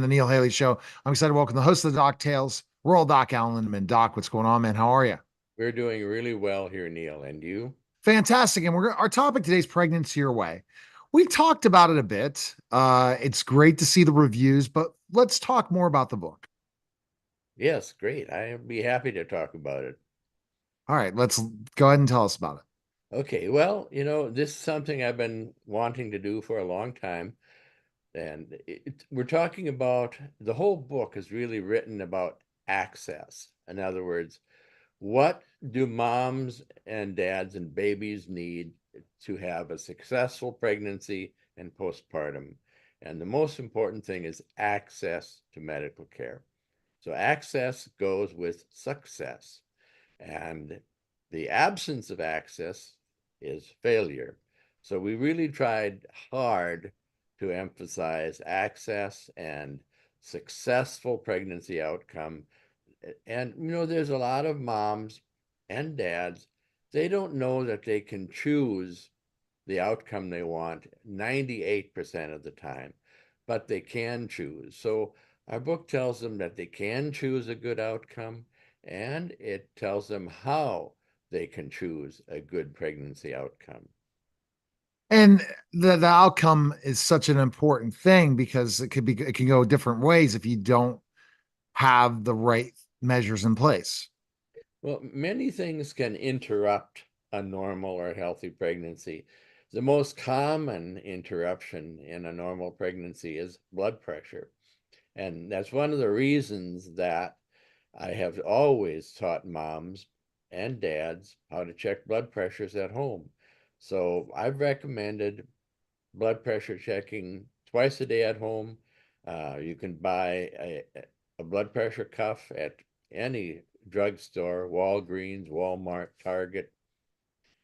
The Neil Haley Show. I'm excited to welcome the host of the Doc Tales, World Doc Alan Lindeman. Doc, what's going on, man? How are you? We're doing really well here, Neil. And you? Fantastic. And our topic today is pregnancy your way. We talked about it a bit. It's great to see the reviews, but let's talk more about the book. Yes, great. I'd be happy to talk about it. All right, let's go ahead and tell us about it. Okay, well, this is something I've been wanting to do for a long time. And we're talking about the whole book is really written about access. In other words, what do moms and dads and babies need to have a successful pregnancy and postpartum? And the most important thing is access to medical care. So access goes with success, and the absence of access is failure. So we really tried hard to emphasize access and successful pregnancy outcome. And there's a lot of moms and dads, they don't know that they can choose the outcome they want 98% of the time, but they can choose. So our book tells them that they can choose a good outcome, and it tells them how they can choose a good pregnancy outcome. And the outcome is such an important thing because it can go different ways if you don't have the right measures in place. Well, many things can interrupt a normal or healthy pregnancy. The most common interruption in a normal pregnancy is blood pressure. And that's one of the reasons that I have always taught moms and dads how to check blood pressures at home. So I've recommended blood pressure checking twice a day at home. You can buy a blood pressure cuff at any drugstore, Walgreens, Walmart, Target.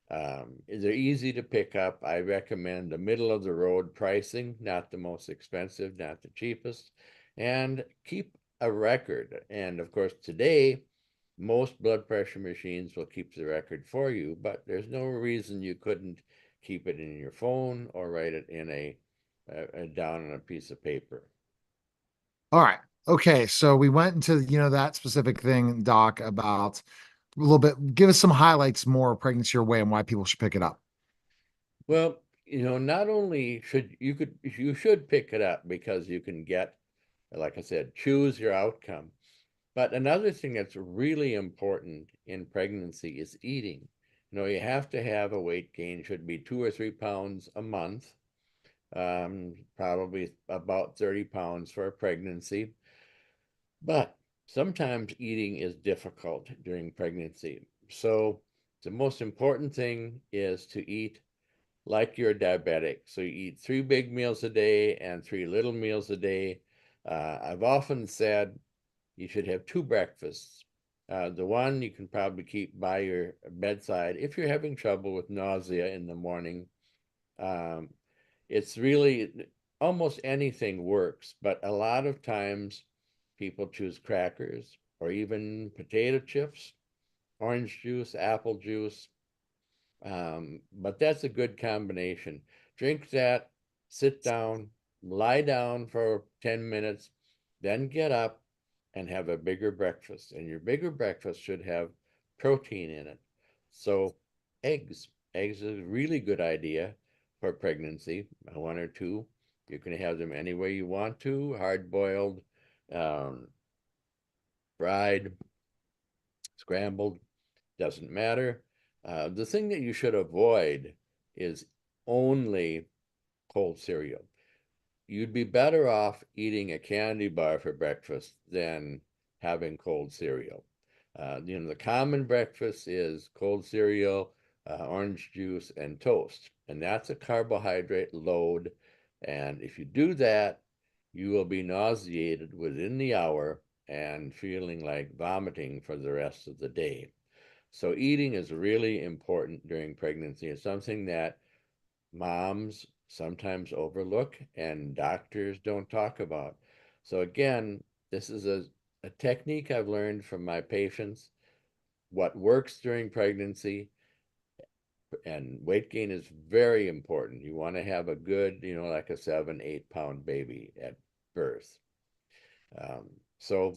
They're easy to pick up. I recommend the middle of the road pricing, not the most expensive, not the cheapest, and keep a record. And of course, today, most blood pressure machines will keep the record for you, but there's no reason you couldn't keep it in your phone or write it in down on a piece of paper. All right. Okay. So we went into, that specific thing, Doc, about a little bit. Give us some highlights more of Pregnancy Your Way and why people should pick it up. Well, not only you should pick it up because you can get, like I said, choose your outcome. But another thing that's really important in pregnancy is eating. You have to have a weight gain, should be 2 or 3 pounds a month, probably about 30 pounds for a pregnancy. But sometimes eating is difficult during pregnancy. So the most important thing is to eat like you're diabetic. So you eat 3 big meals a day and 3 little meals a day. I've often said you should have 2 breakfasts. The one you can probably keep by your bedside if you're having trouble with nausea in the morning. Um, it's really almost anything works, but a lot of times people choose crackers or even potato chips, orange juice, apple juice. But that's a good combination. Drink that, sit down, lie down for 10 minutes, then get up and have a bigger breakfast. And your bigger breakfast should have protein in it. So, eggs. Eggs is a really good idea for pregnancy, one or two. You can have them any way you want to, hard boiled, um, fried, scrambled, doesn't matter. The thing that you should avoid is only cold cereal. You'd be better off eating a candy bar for breakfast than having cold cereal. The common breakfast is cold cereal, orange juice, and toast, and that's a carbohydrate load. And if you do that, you will be nauseated within the hour and feeling like vomiting for the rest of the day. So eating is really important during pregnancy. It's something that moms sometimes overlook and doctors don't talk about. So again, this is a technique I've learned from my patients. What works during pregnancy and weight gain is very important. You want to have a good, like a 7, 8 pound baby at birth. So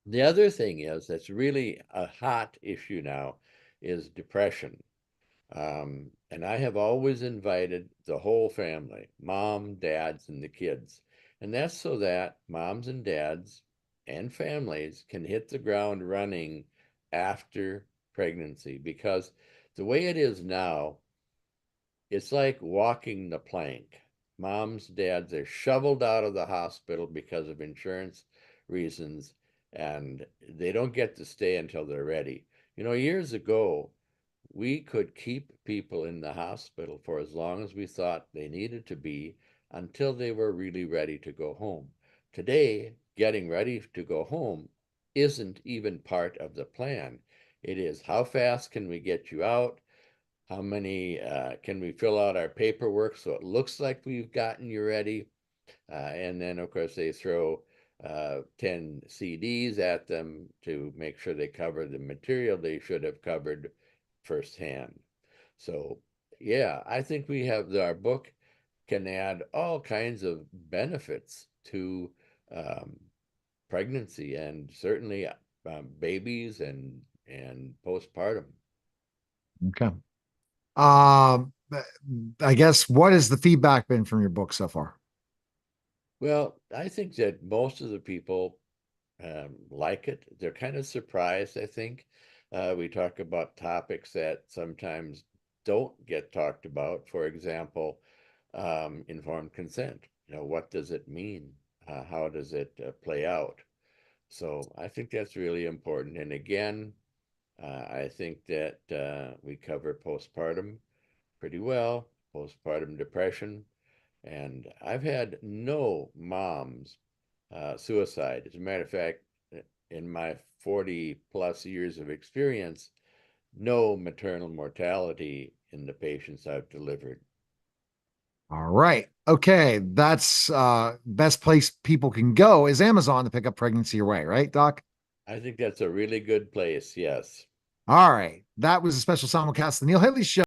the other thing is that's really a hot issue now is depression. And I have always invited the whole family, mom, dads, and the kids. And that's so that moms and dads and families can hit the ground running after pregnancy. Because the way it is now, it's like walking the plank. Moms, dads are shoveled out of the hospital because of insurance reasons, and they don't get to stay until they're ready. Years ago, we could keep people in the hospital for as long as we thought they needed to be until they were really ready to go home. Today, getting ready to go home isn't even part of the plan. It is how fast can we get you out? How many can we fill out our paperwork so it looks like we've gotten you ready? And then, of course, they throw 10 CDs at them to make sure they cover the material they should have covered firsthand. So, yeah, I think our book can add all kinds of benefits to um, pregnancy and certainly babies and postpartum. Okay. I guess what has the feedback been from your book so far? Well, I think that most of the people like it. They're kind of surprised, I think. We talk about topics that sometimes don't get talked about. For example, informed consent. What does it mean? How does it play out? So I think that's really important. And again, I think that we cover postpartum pretty well, postpartum depression. And I've had no moms suicide. As a matter of fact, in my 40 plus years of experience, no maternal mortality in the patients I've delivered. All right. Okay. That's best place people can go is Amazon to pick up Pregnancy Your Way, right, Doc? I think that's a really good place. Yes. All right. That was a special simulcast of the Neil Haley Show.